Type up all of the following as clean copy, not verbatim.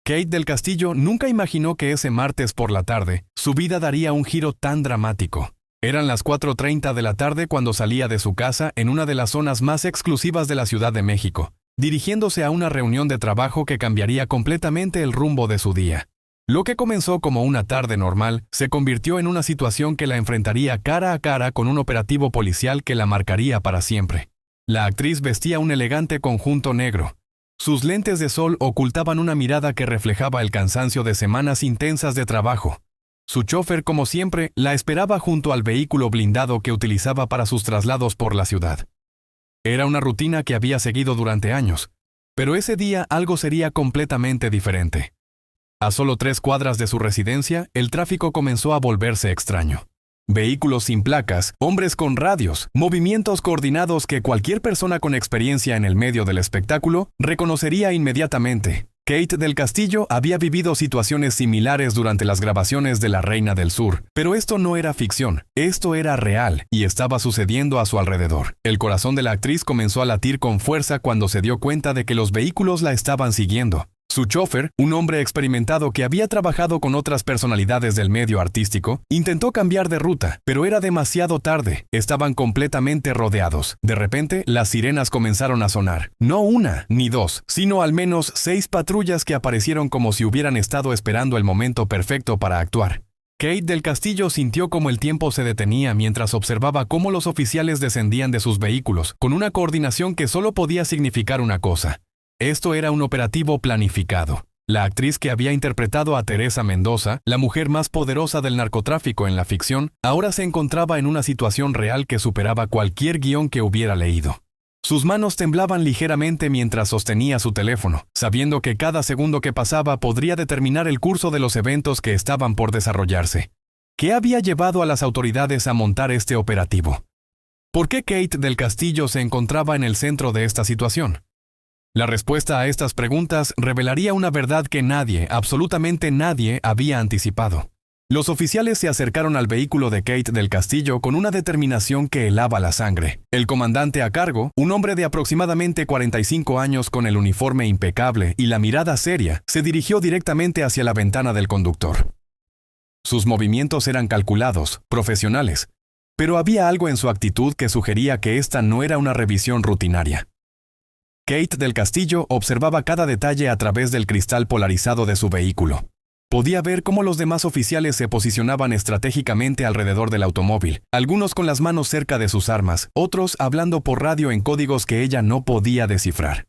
Kate del Castillo nunca imaginó que ese martes por la tarde, su vida daría un giro tan dramático. Eran las 4:30 de la tarde cuando salía de su casa en una de las zonas más exclusivas de la Ciudad de México, dirigiéndose a una reunión de trabajo que cambiaría completamente el rumbo de su día. Lo que comenzó como una tarde normal se convirtió en una situación que la enfrentaría cara a cara con un operativo policial que la marcaría para siempre. La actriz vestía un elegante conjunto negro. Sus lentes de sol ocultaban una mirada que reflejaba el cansancio de semanas intensas de trabajo. Su chofer, como siempre, la esperaba junto al vehículo blindado que utilizaba para sus traslados por la ciudad. Era una rutina que había seguido durante años, pero ese día algo sería completamente diferente. A solo 3 cuadras de su residencia, el tráfico comenzó a volverse extraño. Vehículos sin placas, hombres con radios, movimientos coordinados que cualquier persona con experiencia en el medio del espectáculo reconocería inmediatamente. Kate del Castillo había vivido situaciones similares durante las grabaciones de La Reina del Sur, pero esto no era ficción, esto era real y estaba sucediendo a su alrededor. El corazón de la actriz comenzó a latir con fuerza cuando se dio cuenta de que los vehículos la estaban siguiendo. Su chofer, un hombre experimentado que había trabajado con otras personalidades del medio artístico, intentó cambiar de ruta, pero era demasiado tarde. Estaban completamente rodeados. De repente, las sirenas comenzaron a sonar. No una, ni dos, sino al menos 6 patrullas que aparecieron como si hubieran estado esperando el momento perfecto para actuar. Kate del Castillo sintió como el tiempo se detenía mientras observaba cómo los oficiales descendían de sus vehículos, con una coordinación que solo podía significar una cosa. Esto era un operativo planificado. La actriz que había interpretado a Teresa Mendoza, la mujer más poderosa del narcotráfico en la ficción, ahora se encontraba en una situación real que superaba cualquier guión que hubiera leído. Sus manos temblaban ligeramente mientras sostenía su teléfono, sabiendo que cada segundo que pasaba podría determinar el curso de los eventos que estaban por desarrollarse. ¿Qué había llevado a las autoridades a montar este operativo? ¿Por qué Kate del Castillo se encontraba en el centro de esta situación? La respuesta a estas preguntas revelaría una verdad que nadie, absolutamente nadie, había anticipado. Los oficiales se acercaron al vehículo de Kate del Castillo con una determinación que helaba la sangre. El comandante a cargo, un hombre de aproximadamente 45 años con el uniforme impecable y la mirada seria, se dirigió directamente hacia la ventana del conductor. Sus movimientos eran calculados, profesionales, pero había algo en su actitud que sugería que esta no era una revisión rutinaria. Kate del Castillo observaba cada detalle a través del cristal polarizado de su vehículo. Podía ver cómo los demás oficiales se posicionaban estratégicamente alrededor del automóvil, algunos con las manos cerca de sus armas, otros hablando por radio en códigos que ella no podía descifrar.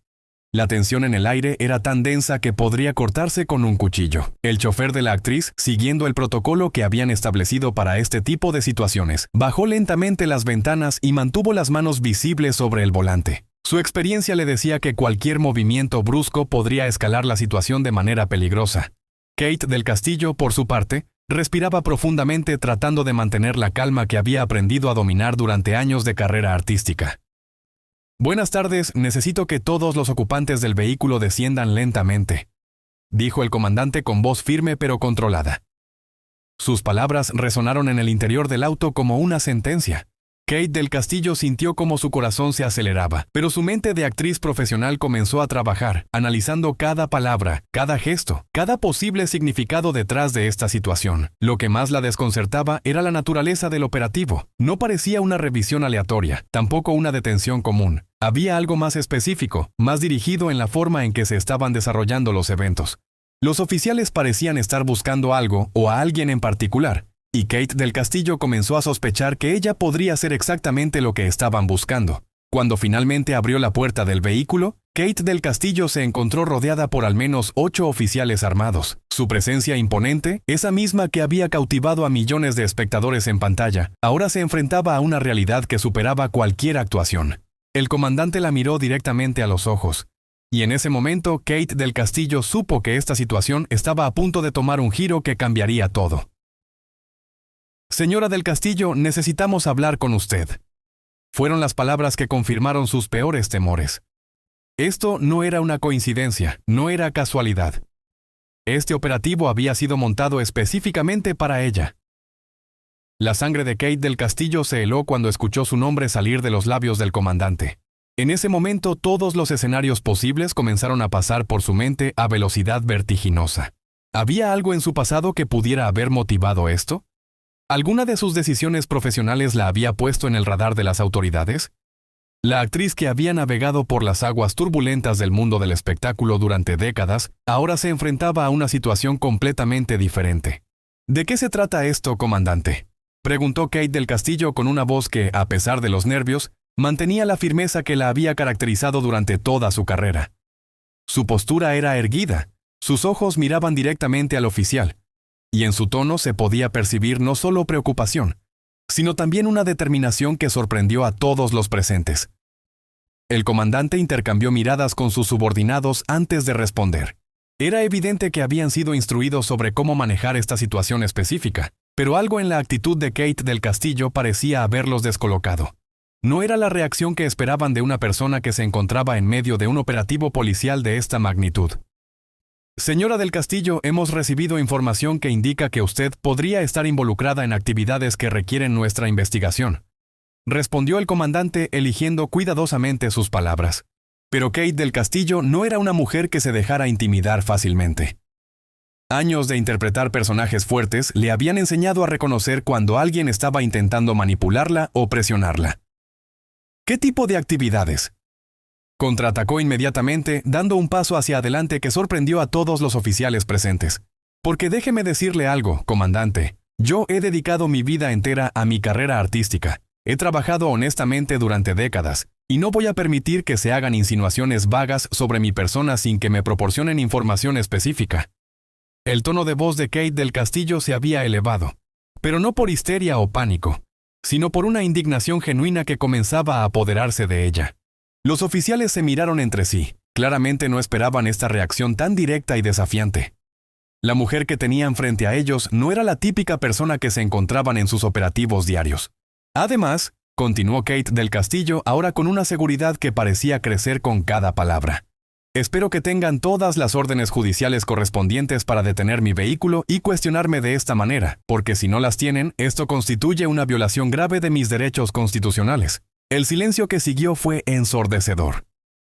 La tensión en el aire era tan densa que podría cortarse con un cuchillo. El chofer de la actriz, siguiendo el protocolo que habían establecido para este tipo de situaciones, bajó lentamente las ventanas y mantuvo las manos visibles sobre el volante. Su experiencia le decía que cualquier movimiento brusco podría escalar la situación de manera peligrosa. Kate del Castillo, por su parte, respiraba profundamente tratando de mantener la calma que había aprendido a dominar durante años de carrera artística. «Buenas tardes, necesito que todos los ocupantes del vehículo desciendan lentamente», dijo el comandante con voz firme pero controlada. Sus palabras resonaron en el interior del auto como una sentencia. Kate del Castillo sintió como su corazón se aceleraba, pero su mente de actriz profesional comenzó a trabajar, analizando cada palabra, cada gesto, cada posible significado detrás de esta situación. Lo que más la desconcertaba era la naturaleza del operativo. No parecía una revisión aleatoria, tampoco una detención común. Había algo más específico, más dirigido en la forma en que se estaban desarrollando los eventos. Los oficiales parecían estar buscando algo o a alguien en particular. Y Kate del Castillo comenzó a sospechar que ella podría ser exactamente lo que estaban buscando. Cuando finalmente abrió la puerta del vehículo, Kate del Castillo se encontró rodeada por al menos 8 oficiales armados. Su presencia imponente, esa misma que había cautivado a millones de espectadores en pantalla, ahora se enfrentaba a una realidad que superaba cualquier actuación. El comandante la miró directamente a los ojos. Y en ese momento, Kate del Castillo supo que esta situación estaba a punto de tomar un giro que cambiaría todo. «Señora del Castillo, necesitamos hablar con usted», fueron las palabras que confirmaron sus peores temores. Esto no era una coincidencia, no era casualidad. Este operativo había sido montado específicamente para ella. La sangre de Kate del Castillo se heló cuando escuchó su nombre salir de los labios del comandante. En ese momento todos los escenarios posibles comenzaron a pasar por su mente a velocidad vertiginosa. ¿Había algo en su pasado que pudiera haber motivado esto? ¿Alguna de sus decisiones profesionales la había puesto en el radar de las autoridades? La actriz que había navegado por las aguas turbulentas del mundo del espectáculo durante décadas, ahora se enfrentaba a una situación completamente diferente. ¿De qué se trata esto, comandante?, preguntó Kate del Castillo con una voz que, a pesar de los nervios, mantenía la firmeza que la había caracterizado durante toda su carrera. Su postura era erguida, sus ojos miraban directamente al oficial, y en su tono se podía percibir no solo preocupación, sino también una determinación que sorprendió a todos los presentes. El comandante intercambió miradas con sus subordinados antes de responder. Era evidente que habían sido instruidos sobre cómo manejar esta situación específica, pero algo en la actitud de Kate del Castillo parecía haberlos descolocado. No era la reacción que esperaban de una persona que se encontraba en medio de un operativo policial de esta magnitud. Señora del Castillo, hemos recibido información que indica que usted podría estar involucrada en actividades que requieren nuestra investigación, respondió el comandante eligiendo cuidadosamente sus palabras. Pero Kate del Castillo no era una mujer que se dejara intimidar fácilmente. Años de interpretar personajes fuertes le habían enseñado a reconocer cuando alguien estaba intentando manipularla o presionarla. ¿Qué tipo de actividades?, contraatacó inmediatamente, dando un paso hacia adelante que sorprendió a todos los oficiales presentes. Porque déjeme decirle algo, comandante, yo he dedicado mi vida entera a mi carrera artística. He trabajado honestamente durante décadas, y no voy a permitir que se hagan insinuaciones vagas sobre mi persona sin que me proporcionen información específica. El tono de voz de Kate del Castillo se había elevado, pero no por histeria o pánico, sino por una indignación genuina que comenzaba a apoderarse de ella. Los oficiales se miraron entre sí. Claramente no esperaban esta reacción tan directa y desafiante. La mujer que tenían frente a ellos no era la típica persona que se encontraban en sus operativos diarios. Además, continuó Kate del Castillo ahora con una seguridad que parecía crecer con cada palabra. Espero que tengan todas las órdenes judiciales correspondientes para detener mi vehículo y cuestionarme de esta manera, porque si no las tienen, esto constituye una violación grave de mis derechos constitucionales. El silencio que siguió fue ensordecedor.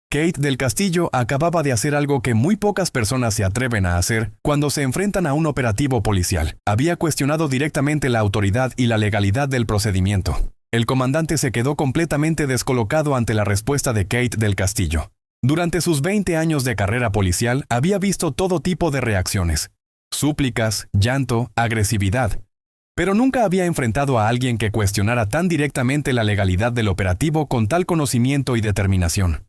Kate del Castillo acababa de hacer algo que muy pocas personas se atreven a hacer cuando se enfrentan a un operativo policial. Había cuestionado directamente la autoridad y la legalidad del procedimiento. El comandante se quedó completamente descolocado ante la respuesta de Kate del Castillo. Durante sus 20 años de carrera policial, había visto todo tipo de reacciones: súplicas, llanto, agresividad. Pero nunca había enfrentado a alguien que cuestionara tan directamente la legalidad del operativo con tal conocimiento y determinación.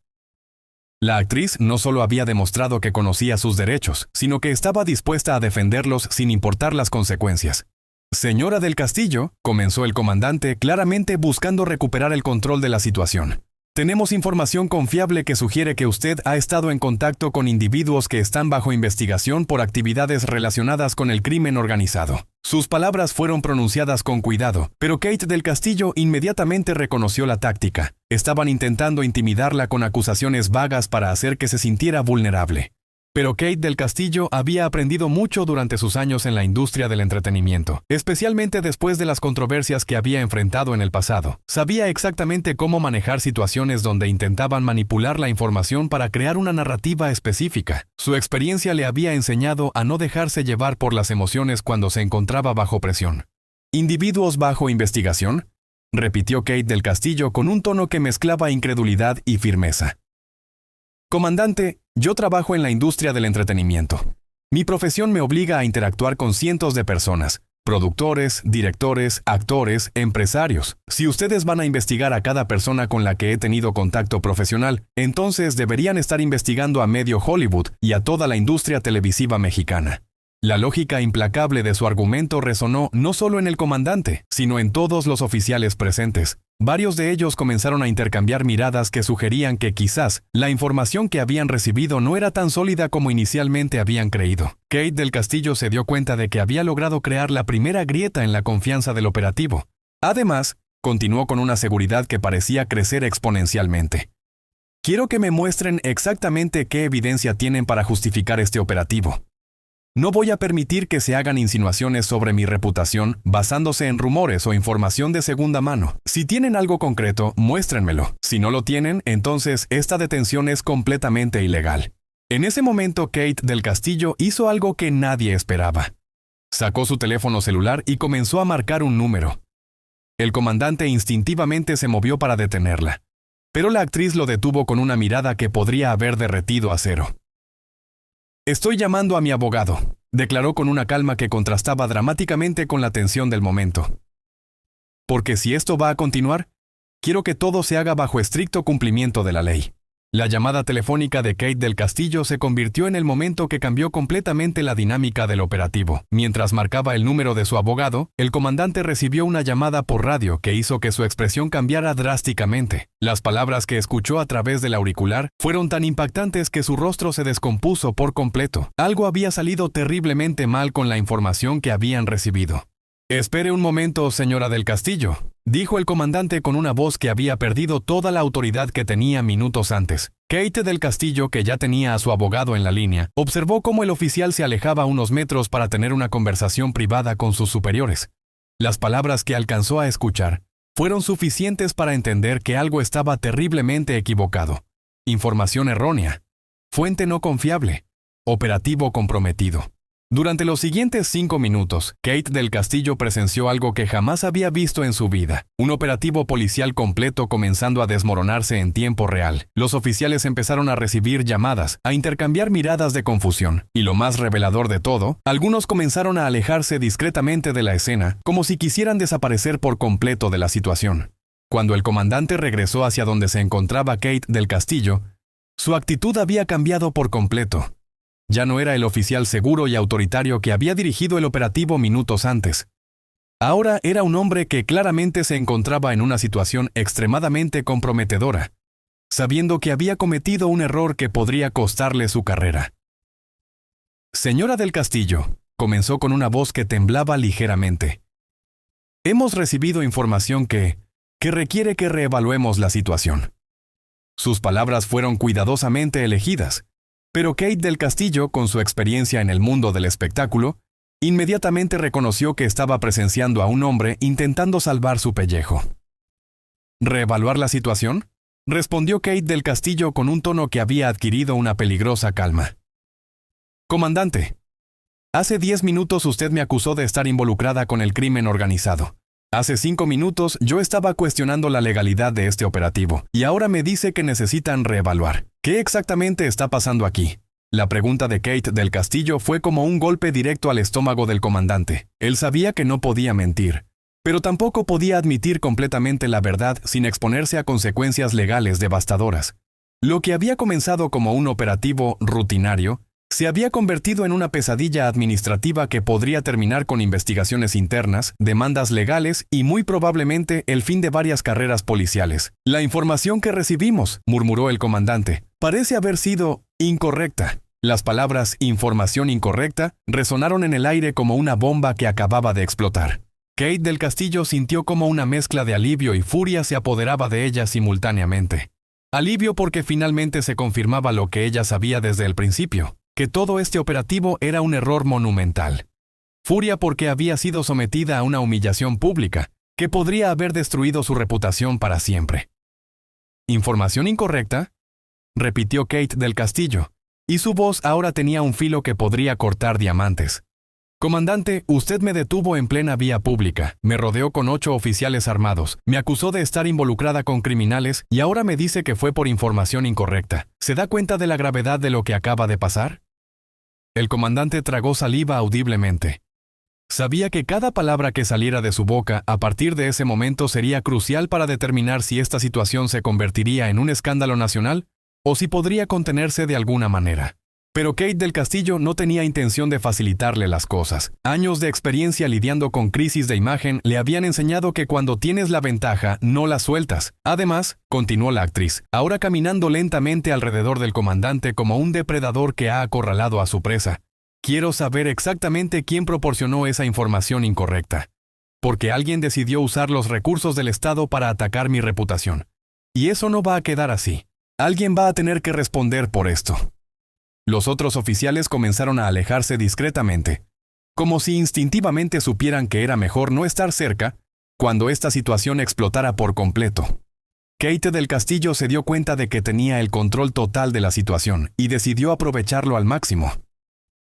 La actriz no solo había demostrado que conocía sus derechos, sino que estaba dispuesta a defenderlos sin importar las consecuencias. Señora del Castillo, comenzó el comandante, claramente buscando recuperar el control de la situación. Tenemos información confiable que sugiere que usted ha estado en contacto con individuos que están bajo investigación por actividades relacionadas con el crimen organizado. Sus palabras fueron pronunciadas con cuidado, pero Kate del Castillo inmediatamente reconoció la táctica. Estaban intentando intimidarla con acusaciones vagas para hacer que se sintiera vulnerable. Pero Kate del Castillo había aprendido mucho durante sus años en la industria del entretenimiento, especialmente después de las controversias que había enfrentado en el pasado. Sabía exactamente cómo manejar situaciones donde intentaban manipular la información para crear una narrativa específica. Su experiencia le había enseñado a no dejarse llevar por las emociones cuando se encontraba bajo presión. ¿Individuos bajo investigación?, repitió Kate del Castillo con un tono que mezclaba incredulidad y firmeza. Comandante, yo trabajo en la industria del entretenimiento. Mi profesión me obliga a interactuar con cientos de personas, productores, directores, actores, empresarios. Si ustedes van a investigar a cada persona con la que he tenido contacto profesional, entonces deberían estar investigando a medio Hollywood y a toda la industria televisiva mexicana. La lógica implacable de su argumento resonó no solo en el comandante, sino en todos los oficiales presentes. Varios de ellos comenzaron a intercambiar miradas que sugerían que quizás la información que habían recibido no era tan sólida como inicialmente habían creído. Kate del Castillo se dio cuenta de que había logrado crear la primera grieta en la confianza del operativo. Además, continuó con una seguridad que parecía crecer exponencialmente. Quiero que me muestren exactamente qué evidencia tienen para justificar este operativo. No voy a permitir que se hagan insinuaciones sobre mi reputación basándose en rumores o información de segunda mano. Si tienen algo concreto, muéstrenmelo. Si no lo tienen, entonces esta detención es completamente ilegal. En ese momento, Kate del Castillo hizo algo que nadie esperaba. Sacó su teléfono celular y comenzó a marcar un número. El comandante instintivamente se movió para detenerla, pero la actriz lo detuvo con una mirada que podría haber derretido acero. «Estoy llamando a mi abogado», declaró con una calma que contrastaba dramáticamente con la tensión del momento. «Porque si esto va a continuar, quiero que todo se haga bajo estricto cumplimiento de la ley». La llamada telefónica de Kate del Castillo se convirtió en el momento que cambió completamente la dinámica del operativo. Mientras marcaba el número de su abogado, el comandante recibió una llamada por radio que hizo que su expresión cambiara drásticamente. Las palabras que escuchó a través del auricular fueron tan impactantes que su rostro se descompuso por completo. Algo había salido terriblemente mal con la información que habían recibido. «Espere un momento, señora del Castillo», dijo el comandante con una voz que había perdido toda la autoridad que tenía minutos antes. Kate del Castillo, que ya tenía a su abogado en la línea, observó cómo el oficial se alejaba unos metros para tener una conversación privada con sus superiores. Las palabras que alcanzó a escuchar fueron suficientes para entender que algo estaba terriblemente equivocado. Información errónea. Fuente no confiable. Operativo comprometido. Durante los siguientes 5 minutos, Kate del Castillo presenció algo que jamás había visto en su vida. Un operativo policial completo comenzando a desmoronarse en tiempo real. Los oficiales empezaron a recibir llamadas, a intercambiar miradas de confusión. Y lo más revelador de todo, algunos comenzaron a alejarse discretamente de la escena, como si quisieran desaparecer por completo de la situación. Cuando el comandante regresó hacia donde se encontraba Kate del Castillo, su actitud había cambiado por completo. Ya no era el oficial seguro y autoritario que había dirigido el operativo minutos antes. Ahora era un hombre que claramente se encontraba en una situación extremadamente comprometedora, sabiendo que había cometido un error que podría costarle su carrera. «Señora del Castillo», comenzó con una voz que temblaba ligeramente. «Hemos recibido información que requiere que reevaluemos la situación». Sus palabras fueron cuidadosamente elegidas. Pero Kate del Castillo, con su experiencia en el mundo del espectáculo, inmediatamente reconoció que estaba presenciando a un hombre intentando salvar su pellejo. ¿Reevaluar la situación?, respondió Kate del Castillo con un tono que había adquirido una peligrosa calma. «Comandante, hace 10 minutos usted me acusó de estar involucrada con el crimen organizado. Hace 5 minutos yo estaba cuestionando la legalidad de este operativo, y ahora me dice que necesitan reevaluar. ¿Qué exactamente está pasando aquí?». La pregunta de Kate del Castillo fue como un golpe directo al estómago del comandante. Él sabía que no podía mentir, pero tampoco podía admitir completamente la verdad sin exponerse a consecuencias legales devastadoras. Lo que había comenzado como un operativo rutinario se había convertido en una pesadilla administrativa que podría terminar con investigaciones internas, demandas legales y muy probablemente el fin de varias carreras policiales. «La información que recibimos», murmuró el comandante, «parece haber sido incorrecta». Las palabras «información incorrecta» resonaron en el aire como una bomba que acababa de explotar. Kate del Castillo sintió como una mezcla de alivio y furia se apoderaba de ella simultáneamente. Alivio porque finalmente se confirmaba lo que ella sabía desde el principio, que todo este operativo era un error monumental. Furia porque había sido sometida a una humillación pública, que podría haber destruido su reputación para siempre. «¿Información incorrecta?», repitió Kate del Castillo, y su voz ahora tenía un filo que podría cortar diamantes. «Comandante, usted me detuvo en plena vía pública, me rodeó con 8 oficiales armados, me acusó de estar involucrada con criminales y ahora me dice que fue por información incorrecta. ¿Se da cuenta de la gravedad de lo que acaba de pasar?». El comandante tragó saliva audiblemente. Sabía que cada palabra que saliera de su boca a partir de ese momento sería crucial para determinar si esta situación se convertiría en un escándalo nacional o si podría contenerse de alguna manera. Pero Kate del Castillo no tenía intención de facilitarle las cosas. Años de experiencia lidiando con crisis de imagen le habían enseñado que cuando tienes la ventaja, no la sueltas. Además, continuó la actriz, ahora caminando lentamente alrededor del comandante como un depredador que ha acorralado a su presa. «Quiero saber exactamente quién proporcionó esa información incorrecta. Porque alguien decidió usar los recursos del Estado para atacar mi reputación. Y eso no va a quedar así. Alguien va a tener que responder por esto». Los otros oficiales comenzaron a alejarse discretamente, como si instintivamente supieran que era mejor no estar cerca cuando esta situación explotara por completo. Kate del Castillo se dio cuenta de que tenía el control total de la situación y decidió aprovecharlo al máximo.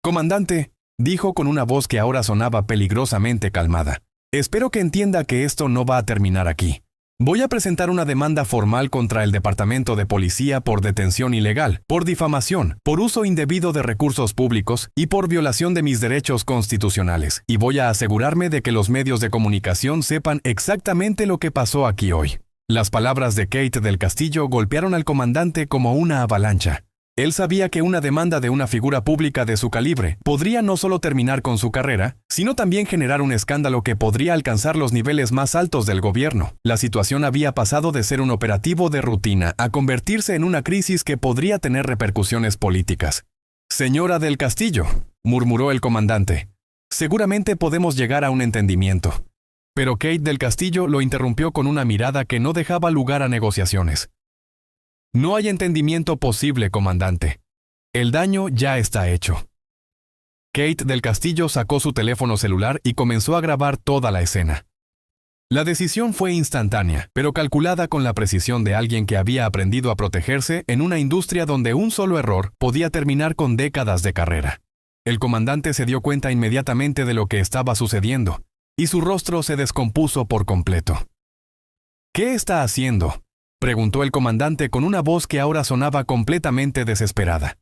«Comandante», dijo con una voz que ahora sonaba peligrosamente calmada, «espero que entienda que esto no va a terminar aquí. Voy a presentar una demanda formal contra el Departamento de Policía por detención ilegal, por difamación, por uso indebido de recursos públicos y por violación de mis derechos constitucionales. Y voy a asegurarme de que los medios de comunicación sepan exactamente lo que pasó aquí hoy». Las palabras de Kate del Castillo golpearon al comandante como una avalancha. Él sabía que una demanda de una figura pública de su calibre podría no solo terminar con su carrera, sino también generar un escándalo que podría alcanzar los niveles más altos del gobierno. La situación había pasado de ser un operativo de rutina a convertirse en una crisis que podría tener repercusiones políticas. «Señora del Castillo», murmuró el comandante, «seguramente podemos llegar a un entendimiento». Pero Kate del Castillo lo interrumpió con una mirada que no dejaba lugar a negociaciones. «No hay entendimiento posible, comandante. El daño ya está hecho». Kate del Castillo sacó su teléfono celular y comenzó a grabar toda la escena. La decisión fue instantánea, pero calculada con la precisión de alguien que había aprendido a protegerse en una industria donde un solo error podía terminar con décadas de carrera. El comandante se dio cuenta inmediatamente de lo que estaba sucediendo, y su rostro se descompuso por completo. «¿Qué está haciendo?», preguntó el comandante con una voz que ahora sonaba completamente desesperada.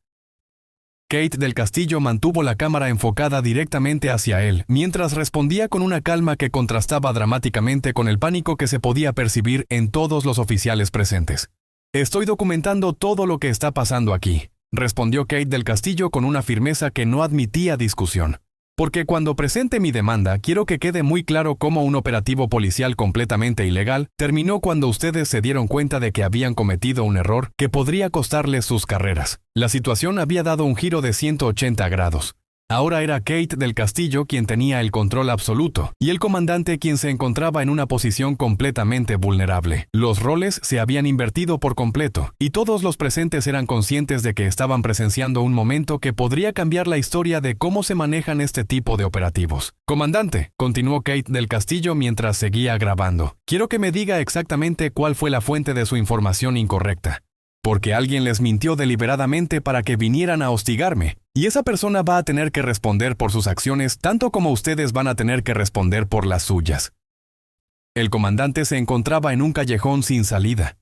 Kate del Castillo mantuvo la cámara enfocada directamente hacia él, mientras respondía con una calma que contrastaba dramáticamente con el pánico que se podía percibir en todos los oficiales presentes. «Estoy documentando todo lo que está pasando aquí», respondió Kate del Castillo con una firmeza que no admitía discusión. «Porque cuando presente mi demanda, quiero que quede muy claro cómo un operativo policial completamente ilegal terminó cuando ustedes se dieron cuenta de que habían cometido un error que podría costarles sus carreras. La situación había dado un giro de 180 grados. Ahora era Kate del Castillo quien tenía el control absoluto, y el comandante quien se encontraba en una posición completamente vulnerable. Los roles se habían invertido por completo, y todos los presentes eran conscientes de que estaban presenciando un momento que podría cambiar la historia de cómo se manejan este tipo de operativos. «Comandante», continuó Kate del Castillo mientras seguía grabando, «quiero que me diga exactamente cuál fue la fuente de su información incorrecta. Porque alguien les mintió deliberadamente para que vinieran a hostigarme, y esa persona va a tener que responder por sus acciones tanto como ustedes van a tener que responder por las suyas». El comandante se encontraba en un callejón sin salida.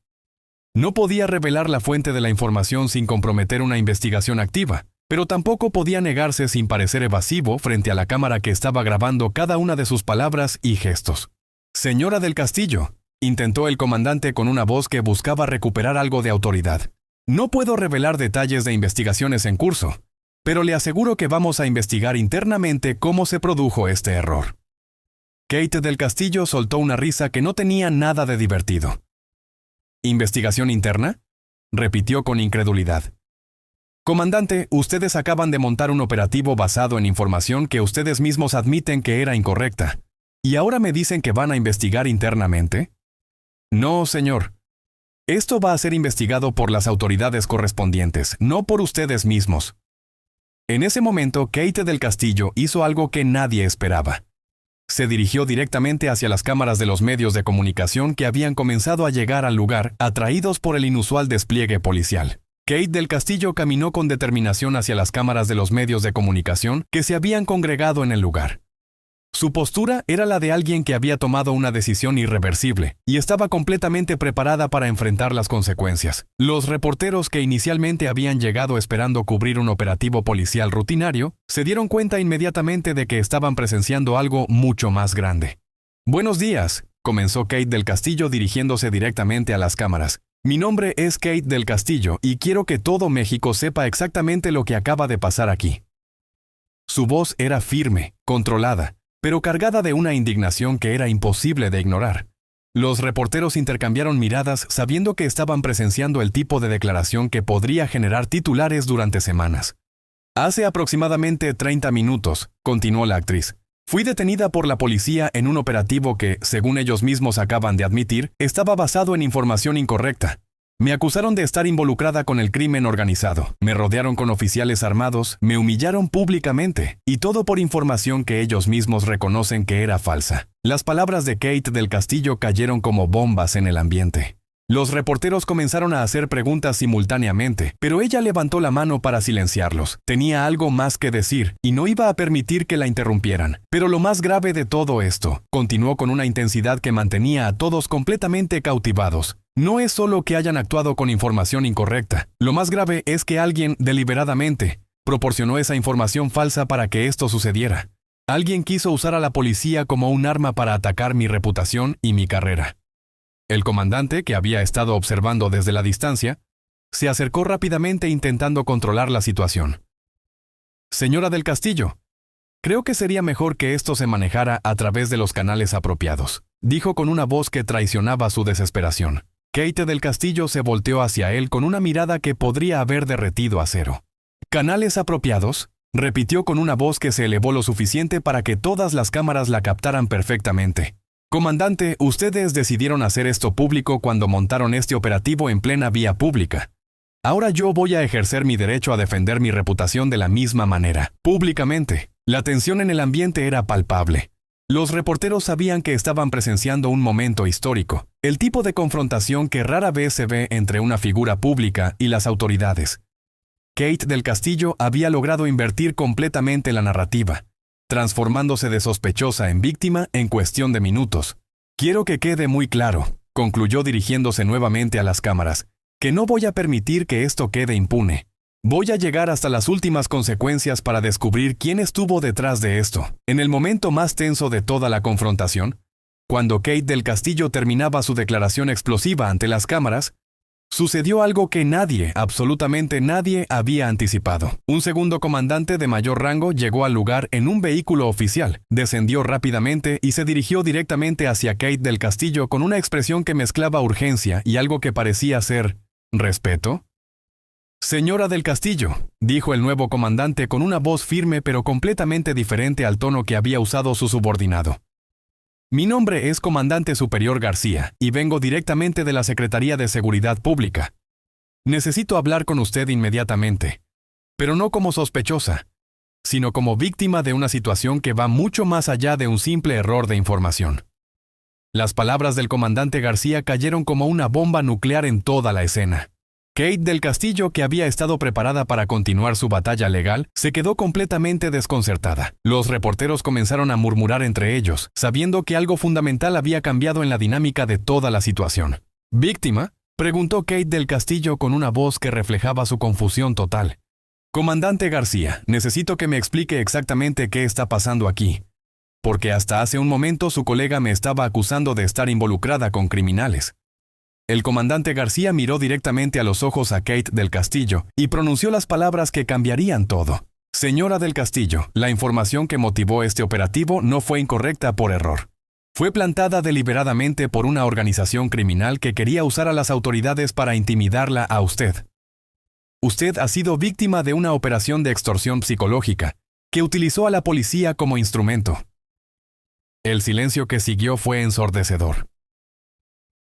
No podía revelar la fuente de la información sin comprometer una investigación activa, pero tampoco podía negarse sin parecer evasivo frente a la cámara que estaba grabando cada una de sus palabras y gestos. «Señora del Castillo», intentó el comandante con una voz que buscaba recuperar algo de autoridad, «no puedo revelar detalles de investigaciones en curso, pero le aseguro que vamos a investigar internamente cómo se produjo este error». Kate del Castillo soltó una risa que no tenía nada de divertido. «¿Investigación interna?», repitió con incredulidad. «Comandante, ustedes acaban de montar un operativo basado en información que ustedes mismos admiten que era incorrecta. ¿Y ahora me dicen que van a investigar internamente?». «No, señor. Esto va a ser investigado por las autoridades correspondientes, no por ustedes mismos». En ese momento, Kate del Castillo hizo algo que nadie esperaba. Se dirigió directamente hacia las cámaras de los medios de comunicación que habían comenzado a llegar al lugar, atraídos por el inusual despliegue policial. Kate del Castillo caminó con determinación hacia las cámaras de los medios de comunicación que se habían congregado en el lugar. Su postura era la de alguien que había tomado una decisión irreversible y estaba completamente preparada para enfrentar las consecuencias. Los reporteros que inicialmente habían llegado esperando cubrir un operativo policial rutinario, se dieron cuenta inmediatamente de que estaban presenciando algo mucho más grande. «Buenos días», comenzó Kate del Castillo dirigiéndose directamente a las cámaras. «Mi nombre es Kate del Castillo y quiero que todo México sepa exactamente lo que acaba de pasar aquí». Su voz era firme, controlada, pero cargada de una indignación que era imposible de ignorar. Los reporteros intercambiaron miradas sabiendo que estaban presenciando el tipo de declaración que podría generar titulares durante semanas. «Hace aproximadamente 30 minutos», continuó la actriz, «fui detenida por la policía en un operativo que, según ellos mismos acaban de admitir, estaba basado en información incorrecta. Me acusaron de estar involucrada con el crimen organizado, me rodearon con oficiales armados, me humillaron públicamente, y todo por información que ellos mismos reconocen que era falsa. Las palabras de Kate del Castillo cayeron como bombas en el ambiente. Los reporteros comenzaron a hacer preguntas simultáneamente, pero ella levantó la mano para silenciarlos. Tenía algo más que decir, y no iba a permitir que la interrumpieran. Pero lo más grave de todo esto, continuó con una intensidad que mantenía a todos completamente cautivados. No es solo que hayan actuado con información incorrecta. Lo más grave es que alguien, deliberadamente, proporcionó esa información falsa para que esto sucediera. Alguien quiso usar a la policía como un arma para atacar mi reputación y mi carrera. El comandante, que había estado observando desde la distancia, se acercó rápidamente intentando controlar la situación. Señora del Castillo, creo que sería mejor que esto se manejara a través de los canales apropiados, dijo con una voz que traicionaba su desesperación. Kate del Castillo se volteó hacia él con una mirada que podría haber derretido acero. ¿Canales apropiados?, repitió con una voz que se elevó lo suficiente para que todas las cámaras la captaran perfectamente. Comandante, ustedes decidieron hacer esto público cuando montaron este operativo en plena vía pública. Ahora yo voy a ejercer mi derecho a defender mi reputación de la misma manera, públicamente. La tensión en el ambiente era palpable. Los reporteros sabían que estaban presenciando un momento histórico, el tipo de confrontación que rara vez se ve entre una figura pública y las autoridades. Kate del Castillo había logrado invertir completamente la narrativa, transformándose de sospechosa en víctima en cuestión de minutos. Quiero que quede muy claro, concluyó dirigiéndose nuevamente a las cámaras, que no voy a permitir que esto quede impune. Voy a llegar hasta las últimas consecuencias para descubrir quién estuvo detrás de esto. En el momento más tenso de toda la confrontación, cuando Kate del Castillo terminaba su declaración explosiva ante las cámaras, sucedió algo que nadie, absolutamente nadie, había anticipado. Un segundo comandante de mayor rango llegó al lugar en un vehículo oficial, descendió rápidamente y se dirigió directamente hacia Kate del Castillo con una expresión que mezclaba urgencia y algo que parecía ser ¿respeto? Señora del Castillo, dijo el nuevo comandante con una voz firme pero completamente diferente al tono que había usado su subordinado. Mi nombre es Comandante Superior García y vengo directamente de la Secretaría de Seguridad Pública. Necesito hablar con usted inmediatamente, pero no como sospechosa, sino como víctima de una situación que va mucho más allá de un simple error de información. Las palabras del comandante García cayeron como una bomba nuclear en toda la escena. Kate del Castillo, que había estado preparada para continuar su batalla legal, se quedó completamente desconcertada. Los reporteros comenzaron a murmurar entre ellos, sabiendo que algo fundamental había cambiado en la dinámica de toda la situación. ¿Víctima?, preguntó Kate del Castillo con una voz que reflejaba su confusión total. Comandante García, necesito que me explique exactamente qué está pasando aquí, porque hasta hace un momento su colega me estaba acusando de estar involucrada con criminales. El comandante García miró directamente a los ojos a Kate del Castillo y pronunció las palabras que cambiarían todo. Señora del Castillo, la información que motivó este operativo no fue incorrecta por error. Fue plantada deliberadamente por una organización criminal que quería usar a las autoridades para intimidarla a usted. Usted ha sido víctima de una operación de extorsión psicológica que utilizó a la policía como instrumento. El silencio que siguió fue ensordecedor.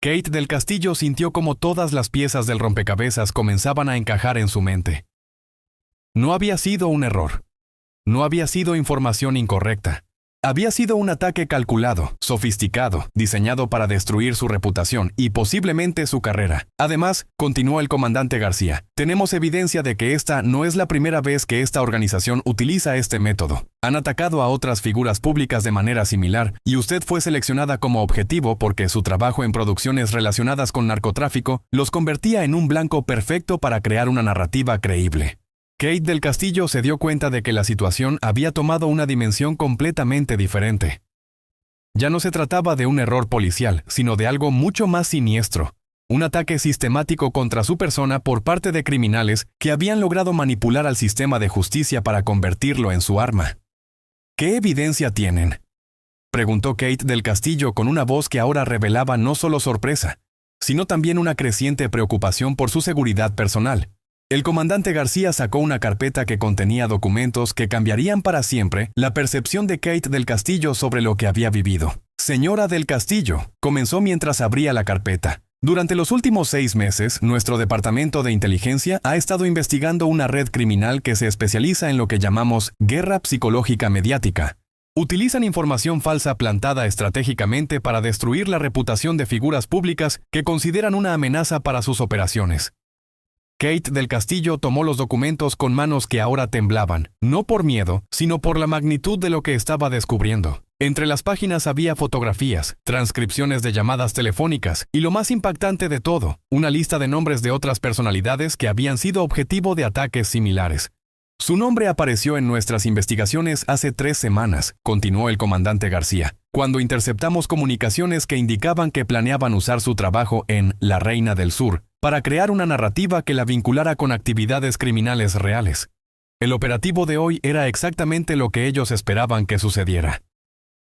Kate del Castillo sintió como todas las piezas del rompecabezas comenzaban a encajar en su mente. No había sido un error. No había sido información incorrecta. Había sido un ataque calculado, sofisticado, diseñado para destruir su reputación y posiblemente su carrera. Además, continuó el comandante García, tenemos evidencia de que esta no es la primera vez que esta organización utiliza este método. Han atacado a otras figuras públicas de manera similar y usted fue seleccionada como objetivo porque su trabajo en producciones relacionadas con narcotráfico los convertía en un blanco perfecto para crear una narrativa creíble. Kate del Castillo se dio cuenta de que la situación había tomado una dimensión completamente diferente. Ya no se trataba de un error policial, sino de algo mucho más siniestro, un ataque sistemático contra su persona por parte de criminales que habían logrado manipular al sistema de justicia para convertirlo en su arma. ¿Qué evidencia tienen?, preguntó Kate del Castillo con una voz que ahora revelaba no solo sorpresa, sino también una creciente preocupación por su seguridad personal. El comandante García sacó una carpeta que contenía documentos que cambiarían para siempre la percepción de Kate del Castillo sobre lo que había vivido. Señora del Castillo, comenzó mientras abría la carpeta. Durante los últimos 6 meses, nuestro departamento de inteligencia ha estado investigando una red criminal que se especializa en lo que llamamos guerra psicológica mediática. Utilizan información falsa plantada estratégicamente para destruir la reputación de figuras públicas que consideran una amenaza para sus operaciones. Kate del Castillo tomó los documentos con manos que ahora temblaban, no por miedo, sino por la magnitud de lo que estaba descubriendo. Entre las páginas había fotografías, transcripciones de llamadas telefónicas y, lo más impactante de todo, una lista de nombres de otras personalidades que habían sido objetivo de ataques similares. Su nombre apareció en nuestras investigaciones hace 3 semanas, continuó el comandante García, cuando interceptamos comunicaciones que indicaban que planeaban usar su trabajo en La Reina del Sur para crear una narrativa que la vinculara con actividades criminales reales. El operativo de hoy era exactamente lo que ellos esperaban que sucediera.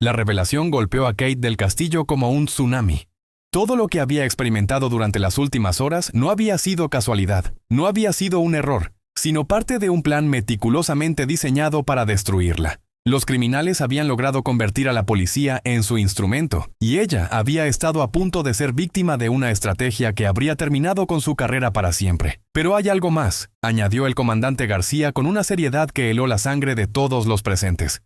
La revelación golpeó a Kate del Castillo como un tsunami. Todo lo que había experimentado durante las últimas horas no había sido casualidad, no había sido un error, sino parte de un plan meticulosamente diseñado para destruirla. Los criminales habían logrado convertir a la policía en su instrumento, y ella había estado a punto de ser víctima de una estrategia que habría terminado con su carrera para siempre. Pero hay algo más, añadió el comandante García con una seriedad que heló la sangre de todos los presentes.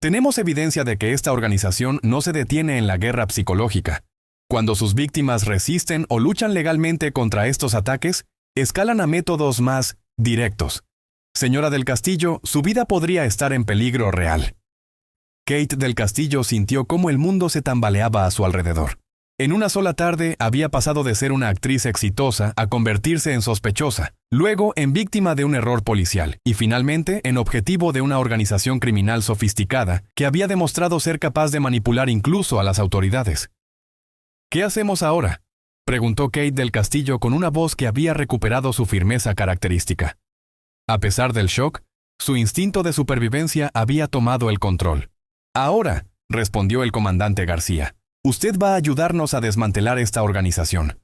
Tenemos evidencia de que esta organización no se detiene en la guerra psicológica. Cuando sus víctimas resisten o luchan legalmente contra estos ataques, escalan a métodos más directos. Señora del Castillo, su vida podría estar en peligro real. Kate del Castillo sintió cómo el mundo se tambaleaba a su alrededor. En una sola tarde había pasado de ser una actriz exitosa a convertirse en sospechosa, luego en víctima de un error policial y finalmente en objetivo de una organización criminal sofisticada que había demostrado ser capaz de manipular incluso a las autoridades. ¿Qué hacemos ahora?, preguntó Kate del Castillo con una voz que había recuperado su firmeza característica. A pesar del shock, su instinto de supervivencia había tomado el control. Ahora, respondió el comandante García, usted va a ayudarnos a desmantelar esta organización.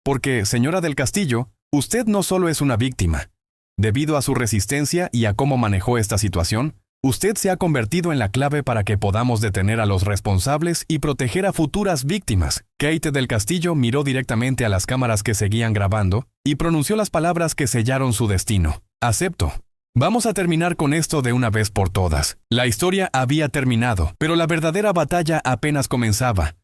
Porque, señora del Castillo, usted no solo es una víctima. Debido a su resistencia y a cómo manejó esta situación, usted se ha convertido en la clave para que podamos detener a los responsables y proteger a futuras víctimas. Kate del Castillo miró directamente a las cámaras que seguían grabando y pronunció las palabras que sellaron su destino. Acepto. Vamos a terminar con esto de una vez por todas. La historia había terminado, pero la verdadera batalla apenas comenzaba.